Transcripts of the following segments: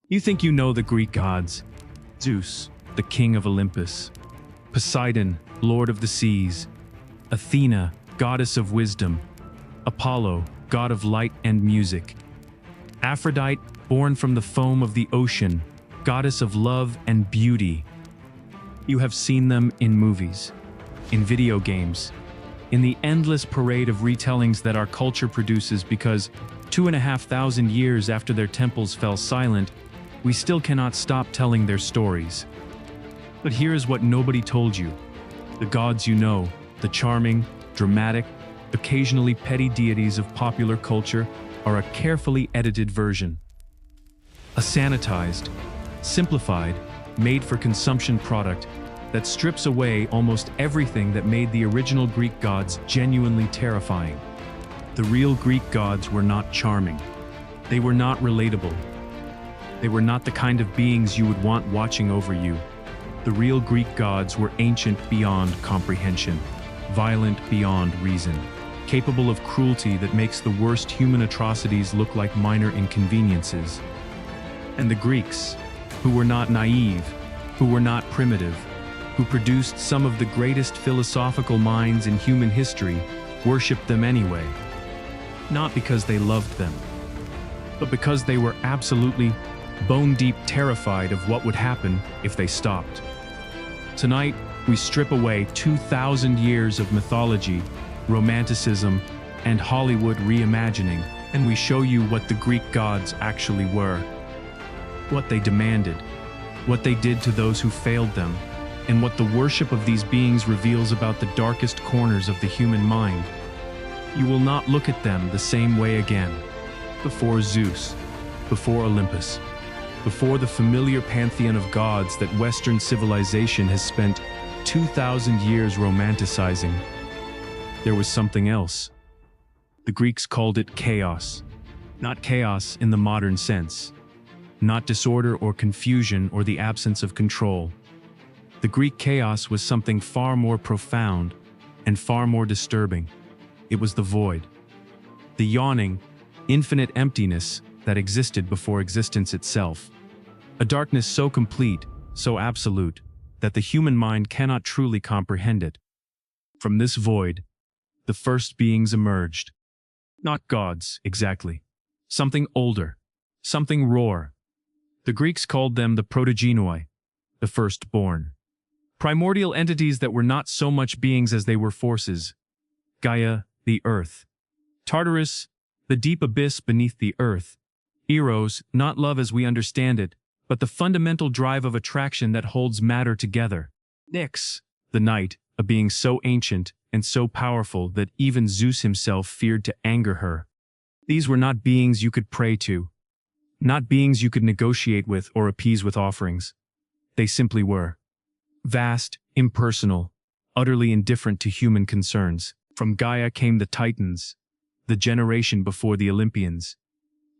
You think you know the Greek gods: Zeus, the king of Olympus; Poseidon, lord of the seas; Athena, goddess of wisdom; Apollo, god of light and music; Aphrodite, born from the foam of the ocean, goddess of love and beauty. You have seen them in movies, in video games, in the endless parade of retellings that our culture produces because 2,500 years after their temples fell silent, we still cannot stop telling their stories. But here is what nobody told you. The gods you know, the charming, dramatic, occasionally petty deities of popular culture, are a carefully edited version. A sanitized, simplified, made-for-consumption product that strips away almost everything that made the original Greek gods genuinely terrifying. The real Greek gods were not charming. They were not relatable. They were not the kind of beings you would want watching over you. The real Greek gods were ancient beyond comprehension, violent beyond reason, capable of cruelty that makes the worst human atrocities look like minor inconveniences. And the Greeks, who were not naive, who were not primitive, who produced some of the greatest philosophical minds in human history, worshipped them anyway. Not because they loved them, but because they were absolutely bone-deep terrified of what would happen if they stopped. Tonight, we strip away 2,000 years of mythology, romanticism, and Hollywood reimagining, and we show you what the Greek gods actually were. What they demanded, what they did to those who failed them, and what the worship of these beings reveals about the darkest corners of the human mind. You will not look at them the same way again. Before Zeus, before Olympus, before the familiar pantheon of gods that Western civilization has spent 2,000 years romanticizing, there was something else. The Greeks called it chaos. Not chaos in the modern sense. Not disorder or confusion or the absence of control. The Greek chaos was something far more profound and far more disturbing. It was the void. The yawning, infinite emptiness that existed before existence itself. A darkness so complete, so absolute, that the human mind cannot truly comprehend it. From this void, the first beings emerged. Not gods, exactly. Something older, something rawer. The Greeks called them the protogenoi, the firstborn. Primordial entities that were not so much beings as they were forces. Gaia, the earth. Tartarus, the deep abyss beneath the earth. Eros, not love as we understand it, but the fundamental drive of attraction that holds matter together. Nyx, the night, a being so ancient and so powerful that even Zeus himself feared to anger her. These were not beings you could pray to, not beings you could negotiate with or appease with offerings. They simply were. Vast, impersonal, utterly indifferent to human concerns. From Gaia came the Titans, the generation before the Olympians.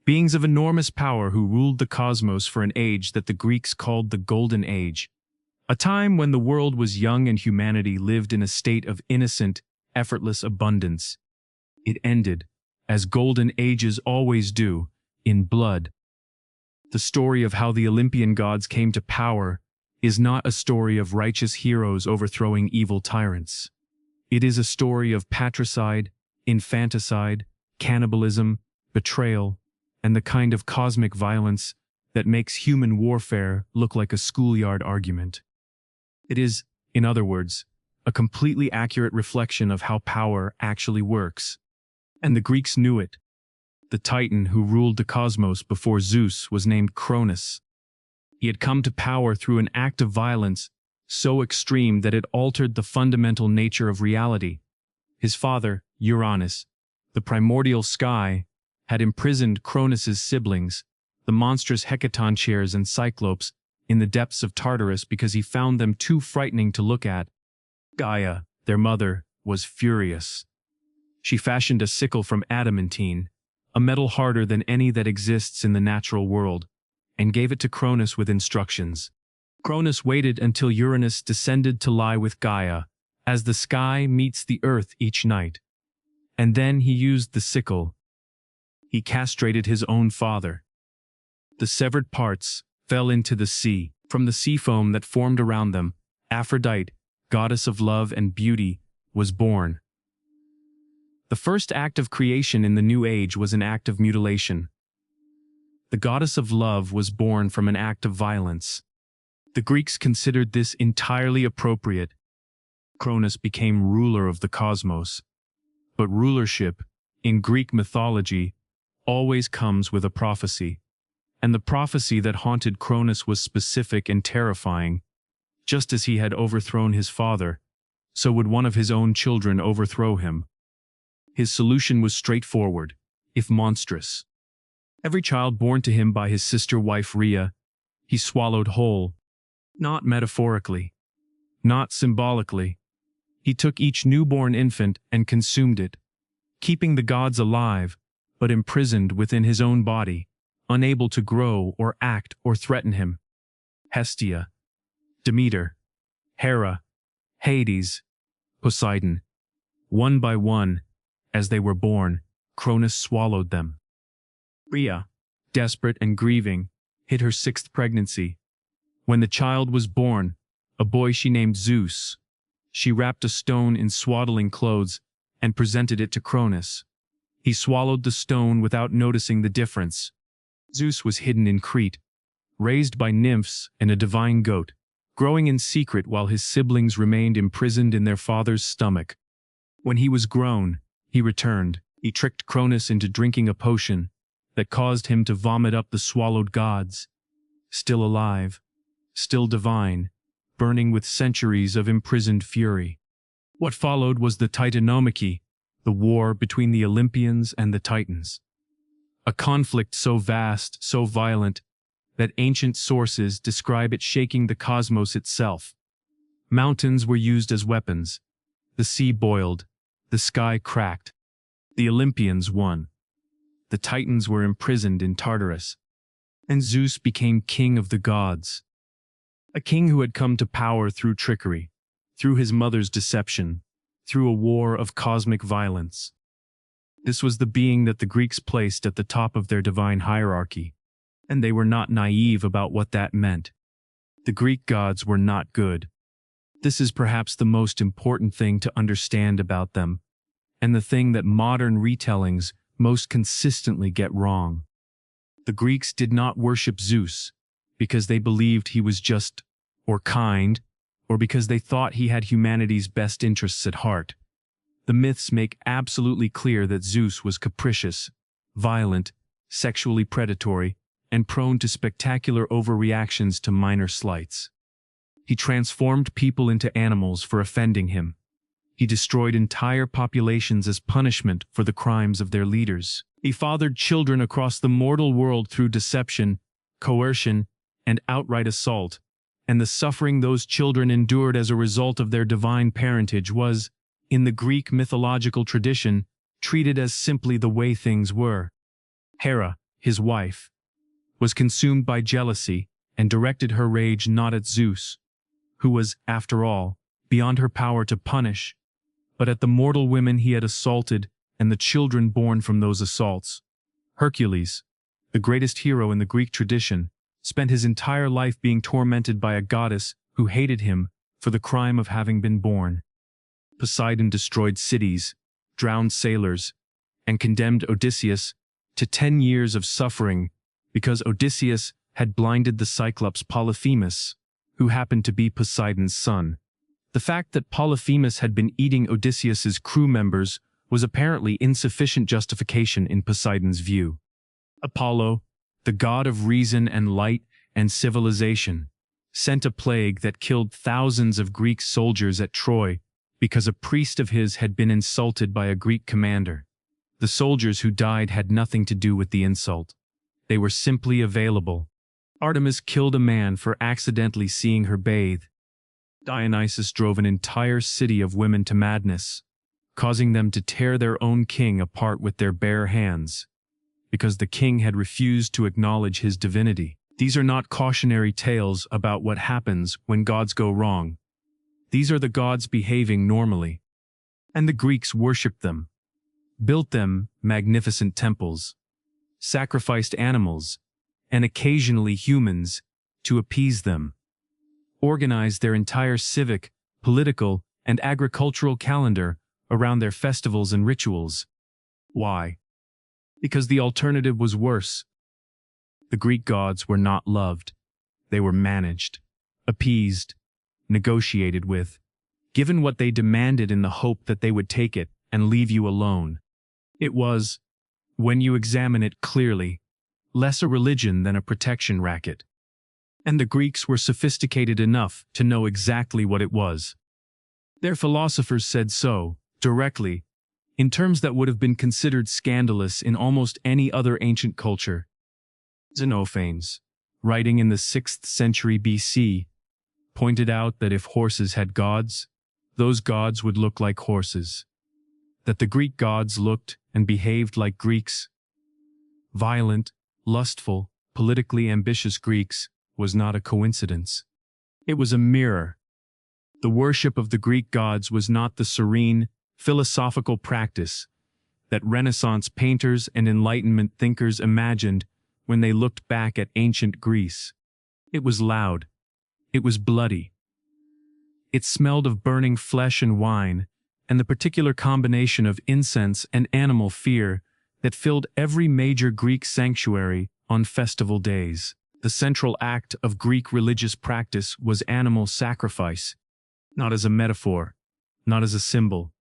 Beings of enormous power who ruled the cosmos for an age that the Greeks called the Golden Age. A time when the world was young and humanity lived in a state of innocent, effortless abundance. It ended, as golden ages always do, in blood. The story of how the Olympian gods came to power is not a story of righteous heroes overthrowing evil tyrants. It is a story of patricide, infanticide, cannibalism, betrayal, and the kind of cosmic violence that makes human warfare look like a schoolyard argument. It is, in other words, a completely accurate reflection of how power actually works. And the Greeks knew it. The Titan who ruled the cosmos before Zeus was named Cronus. He had come to power through an act of violence so extreme that it altered the fundamental nature of reality. His father, Uranus, the primordial sky, had imprisoned Cronus's siblings, the monstrous hecatonchyres and cyclopes, in the depths of Tartarus because he found them too frightening to look at. Gaia, their mother, was furious. She fashioned a sickle from adamantine, a metal harder than any that exists in the natural world, and gave it to Cronus with instructions. Cronus waited until Uranus descended to lie with Gaia, as the sky meets the earth each night. And then he used the sickle. He castrated his own father. The severed parts fell into the sea. From the sea foam that formed around them, Aphrodite, goddess of love and beauty, was born. The first act of creation in the New Age was an act of mutilation. The goddess of love was born from an act of violence. The Greeks considered this entirely appropriate. Cronus became ruler of the cosmos. But rulership, in Greek mythology, always comes with a prophecy. And the prophecy that haunted Cronus was specific and terrifying. Just as he had overthrown his father, so would one of his own children overthrow him. His solution was straightforward, if monstrous. Every child born to him by his sister wife Rhea, he swallowed whole. Not metaphorically, not symbolically. He took each newborn infant and consumed it, keeping the gods alive, but imprisoned within his own body, unable to grow or act or threaten him. Hestia, Demeter, Hera, Hades, Poseidon. One by one, as they were born, Cronus swallowed them. Rhea, desperate and grieving, hid her 6th pregnancy. When the child was born, a boy she named Zeus, she wrapped a stone in swaddling clothes and presented it to Cronus. He swallowed the stone without noticing the difference. Zeus was hidden in Crete, raised by nymphs and a divine goat, growing in secret while his siblings remained imprisoned in their father's stomach. When he was grown, he returned. He tricked Cronus into drinking a potion that caused him to vomit up the swallowed gods. Still alive, still divine, burning with centuries of imprisoned fury. What followed was the Titanomachy, the war between the Olympians and the Titans. A conflict so vast, so violent, that ancient sources describe it shaking the cosmos itself. Mountains were used as weapons. The sea boiled. The sky cracked. The Olympians won. The Titans were imprisoned in Tartarus. And Zeus became king of the gods. A king who had come to power through trickery, through his mother's deception, through a war of cosmic violence. This was the being that the Greeks placed at the top of their divine hierarchy, and they were not naive about what that meant. The Greek gods were not good. This is perhaps the most important thing to understand about them, and the thing that modern retellings most consistently get wrong. The Greeks did not worship Zeus because they believed he was just or kind, or because they thought he had humanity's best interests at heart. The myths make absolutely clear that Zeus was capricious, violent, sexually predatory, and prone to spectacular overreactions to minor slights. He transformed people into animals for offending him. He destroyed entire populations as punishment for the crimes of their leaders. He fathered children across the mortal world through deception, coercion, and outright assault, and the suffering those children endured as a result of their divine parentage was, in the Greek mythological tradition, treated as simply the way things were. Hera, his wife, was consumed by jealousy and directed her rage not at Zeus, who was, after all, beyond her power to punish, but at the mortal women he had assaulted and the children born from those assaults. Hercules, the greatest hero in the Greek tradition, spent his entire life being tormented by a goddess who hated him for the crime of having been born. Poseidon destroyed cities, drowned sailors, and condemned Odysseus to 10 years of suffering because Odysseus had blinded the Cyclops Polyphemus, who happened to be Poseidon's son. The fact that Polyphemus had been eating Odysseus's crew members was apparently insufficient justification in Poseidon's view. Apollo, the god of reason and light and civilization, sent a plague that killed thousands of Greek soldiers at Troy because a priest of his had been insulted by a Greek commander. The soldiers who died had nothing to do with the insult. They were simply available. Artemis killed a man for accidentally seeing her bathe. Dionysus drove an entire city of women to madness, causing them to tear their own king apart with their bare hands, because the king had refused to acknowledge his divinity. These are not cautionary tales about what happens when gods go wrong. These are the gods behaving normally. And the Greeks worshipped them, built them magnificent temples, sacrificed animals, and occasionally humans, to appease them, organized their entire civic, political, and agricultural calendar around their festivals and rituals. Why? Because the alternative was worse. The Greek gods were not loved. They were managed, appeased, negotiated with, given what they demanded in the hope that they would take it and leave you alone. It was, when you examine it clearly, less a religion than a protection racket. And the Greeks were sophisticated enough to know exactly what it was. Their philosophers said so, directly, in terms that would have been considered scandalous in almost any other ancient culture. Xenophanes, writing in the 6th century BC, pointed out that if horses had gods, those gods would look like horses. That the Greek gods looked and behaved like Greeks. Violent, lustful, politically ambitious Greeks was not a coincidence. It was a mirror. The worship of the Greek gods was not the serene, philosophical practice that Renaissance painters and Enlightenment thinkers imagined when they looked back at ancient Greece. It was loud. It was bloody. It smelled of burning flesh and wine, and the particular combination of incense and animal fear that filled every major Greek sanctuary on festival days. The central act of Greek religious practice was animal sacrifice, not as a metaphor, not as a symbol.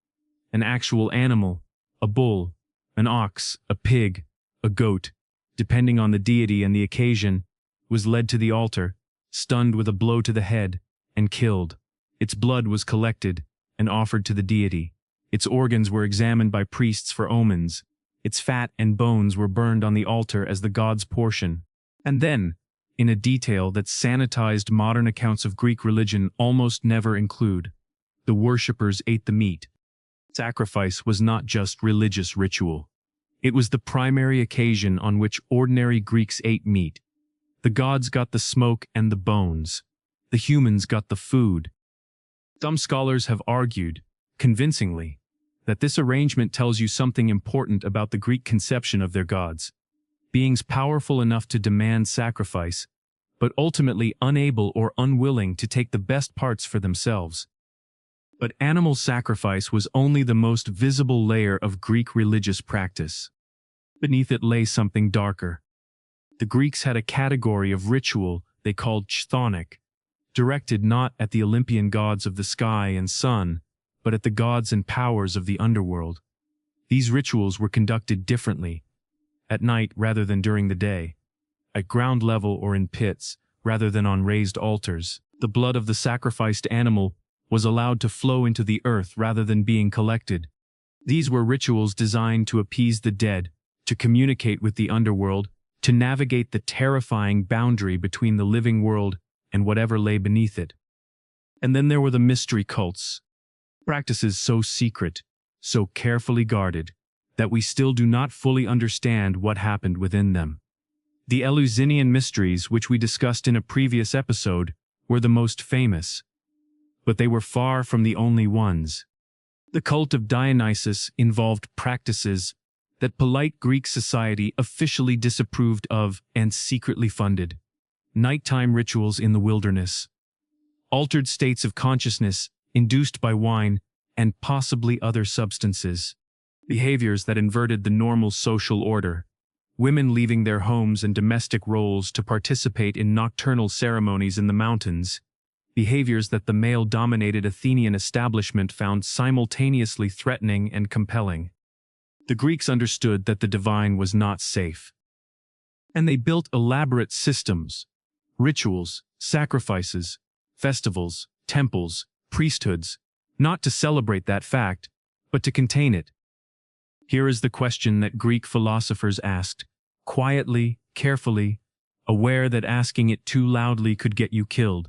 An actual animal, a bull, an ox, a pig, a goat, depending on the deity and the occasion, was led to the altar, stunned with a blow to the head, and killed. Its blood was collected and offered to the deity. Its organs were examined by priests for omens. Its fat and bones were burned on the altar as the god's portion. And then, in a detail that sanitized modern accounts of Greek religion almost never include, the worshippers ate the meat. Sacrifice was not just religious ritual. It was the primary occasion on which ordinary Greeks ate meat. The gods got the smoke and the bones. The humans got the food. Some scholars have argued, convincingly, that this arrangement tells you something important about the Greek conception of their gods. Beings powerful enough to demand sacrifice, but ultimately unable or unwilling to take the best parts for themselves. But animal sacrifice was only the most visible layer of Greek religious practice. Beneath it lay something darker. The Greeks had a category of ritual they called chthonic, directed not at the Olympian gods of the sky and sun, but at the gods and powers of the underworld. These rituals were conducted differently, at night rather than during the day, at ground level or in pits rather than on raised altars. The blood of the sacrificed animal was allowed to flow into the earth rather than being collected. These were rituals designed to appease the dead, to communicate with the underworld, to navigate the terrifying boundary between the living world and whatever lay beneath it. And then there were the mystery cults, practices so secret, so carefully guarded, that we still do not fully understand what happened within them. The Eleusinian mysteries, which we discussed in a previous episode, were the most famous, but they were far from the only ones. The cult of Dionysus involved practices that polite Greek society officially disapproved of and secretly funded. Nighttime rituals in the wilderness, altered states of consciousness induced by wine and possibly other substances, behaviors that inverted the normal social order, women leaving their homes and domestic roles to participate in nocturnal ceremonies in the mountains, behaviors that the male-dominated Athenian establishment found simultaneously threatening and compelling. The Greeks understood that the divine was not safe, and they built elaborate systems, rituals, sacrifices, festivals, temples, priesthoods, not to celebrate that fact, but to contain it. Here is the question that Greek philosophers asked, quietly, carefully, aware that asking it too loudly could get you killed.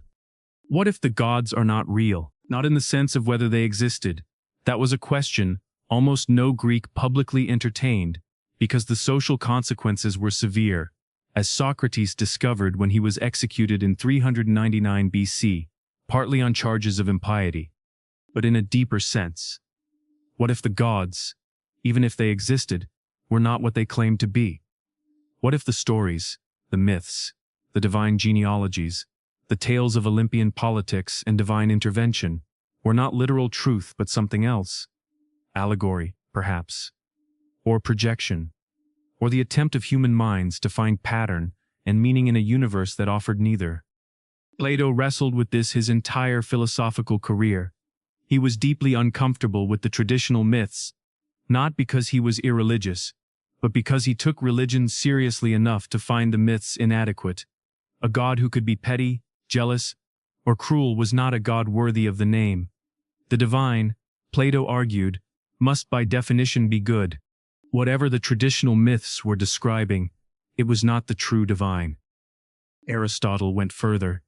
What if the gods are not real? Not in the sense of whether they existed. That was a question almost no Greek publicly entertained, because the social consequences were severe, as Socrates discovered when he was executed in 399 BC, partly on charges of impiety. But in a deeper sense, what if the gods, even if they existed, were not what they claimed to be? What if the stories, the myths, the divine genealogies, the tales of Olympian politics and divine intervention, were not literal truth but something else. Allegory, perhaps, or projection, or the attempt of human minds to find pattern and meaning in a universe that offered neither. Plato wrestled with this his entire philosophical career. He was deeply uncomfortable with the traditional myths, not because he was irreligious, but because he took religion seriously enough to find the myths inadequate. A god who could be petty, jealous, or cruel was not a god worthy of the name. The divine, Plato argued, must by definition be good. Whatever the traditional myths were describing, it was not the true divine. Aristotle went further.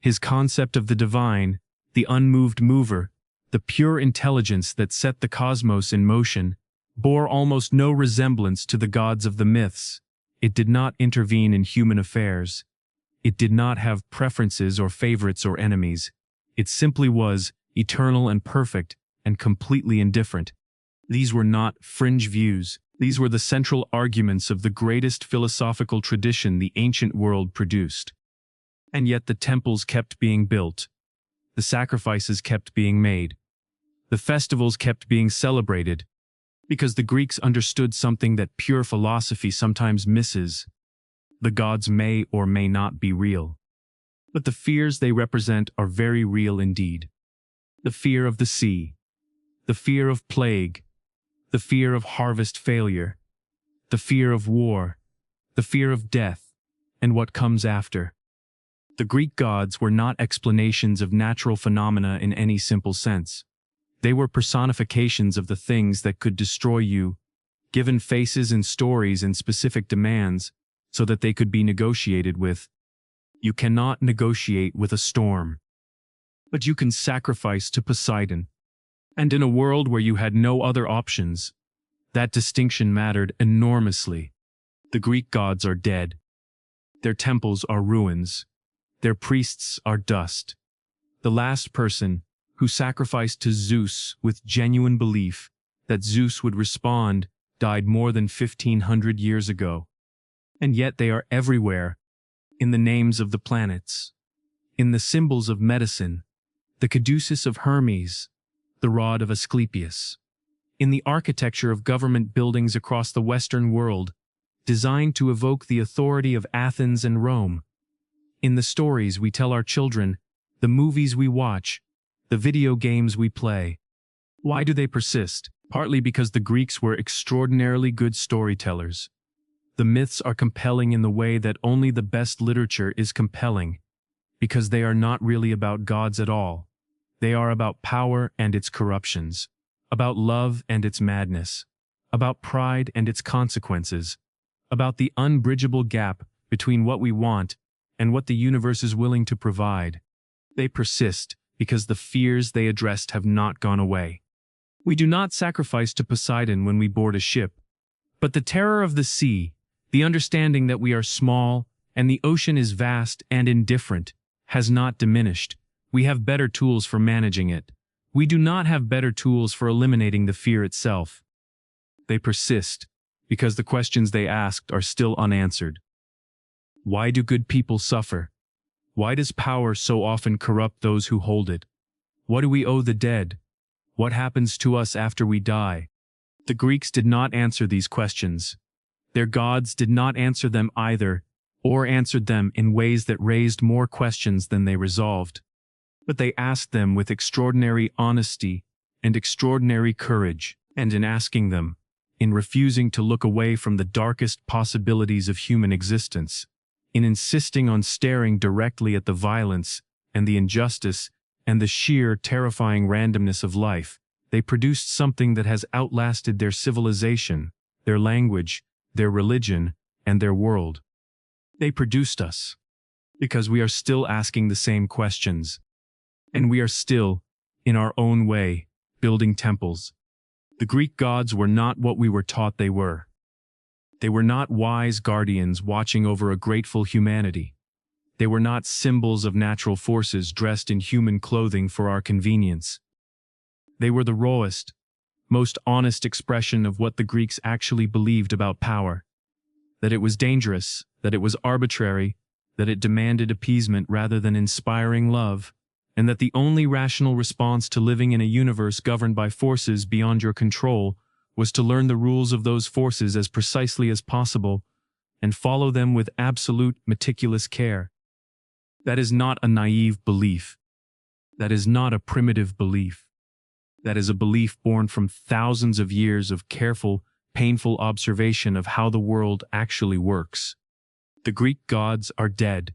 His concept of the divine, the unmoved mover, the pure intelligence that set the cosmos in motion, bore almost no resemblance to the gods of the myths. It did not intervene in human affairs. It did not have preferences or favorites or enemies. It simply was eternal and perfect and completely indifferent. These were not fringe views. These were the central arguments of the greatest philosophical tradition the ancient world produced. And yet the temples kept being built. The sacrifices kept being made. The festivals kept being celebrated, because the Greeks understood something that pure philosophy sometimes misses. The gods may or may not be real, but the fears they represent are very real indeed. The fear of the sea, the fear of plague, the fear of harvest failure, the fear of war, the fear of death, and what comes after. The Greek gods were not explanations of natural phenomena in any simple sense. They were personifications of the things that could destroy you, given faces and stories and specific demands, so that they could be negotiated with. You cannot negotiate with a storm, but you can sacrifice to Poseidon. And in a world where you had no other options, that distinction mattered enormously. The Greek gods are dead. Their temples are ruins. Their priests are dust. The last person who sacrificed to Zeus with genuine belief that Zeus would respond died more than 1,500 years ago. And yet they are everywhere, in the names of the planets, in the symbols of medicine, the caduceus of Hermes, the rod of Asclepius, in the architecture of government buildings across the Western world, designed to evoke the authority of Athens and Rome, in the stories we tell our children, the movies we watch, the video games we play. Why do they persist? Partly because the Greeks were extraordinarily good storytellers. The myths are compelling in the way that only the best literature is compelling, because they are not really about gods at all. They are about power and its corruptions, about love and its madness, about pride and its consequences, about the unbridgeable gap between what we want and what the universe is willing to provide. They persist because the fears they addressed have not gone away. We do not sacrifice to Poseidon when we board a ship, but the terror of the sea, the understanding that we are small and the ocean is vast and indifferent, has not diminished. We have better tools for managing it. We do not have better tools for eliminating the fear itself. They persist because the questions they asked are still unanswered. Why do good people suffer? Why does power so often corrupt those who hold it? What do we owe the dead? What happens to us after we die? The Greeks did not answer these questions. Their gods did not answer them either, or answered them in ways that raised more questions than they resolved. But they asked them with extraordinary honesty and extraordinary courage, and in asking them, in refusing to look away from the darkest possibilities of human existence, in insisting on staring directly at the violence and the injustice and the sheer terrifying randomness of life, they produced something that has outlasted their civilization, their language, their religion, and their world. They produced us because we are still asking the same questions, and we are still, in our own way, building temples. The Greek gods were not what we were taught they were. They were not wise guardians watching over a grateful humanity. They were not symbols of natural forces dressed in human clothing for our convenience. They were the rawest, most honest expression of what the Greeks actually believed about power. That it was dangerous, that it was arbitrary, that it demanded appeasement rather than inspiring love, and that the only rational response to living in a universe governed by forces beyond your control was to learn the rules of those forces as precisely as possible and follow them with absolute meticulous care. That is not a naive belief. That is not a primitive belief. That is a belief born from thousands of years of careful, painful observation of how the world actually works. The Greek gods are dead,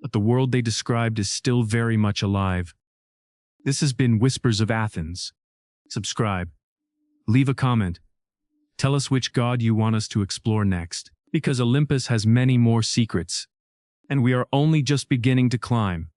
but the world they described is still very much alive. This has been Whispers of Athens. Subscribe. Leave a comment. Tell us which god you want us to explore next, because Olympus has many more secrets, and we are only just beginning to climb.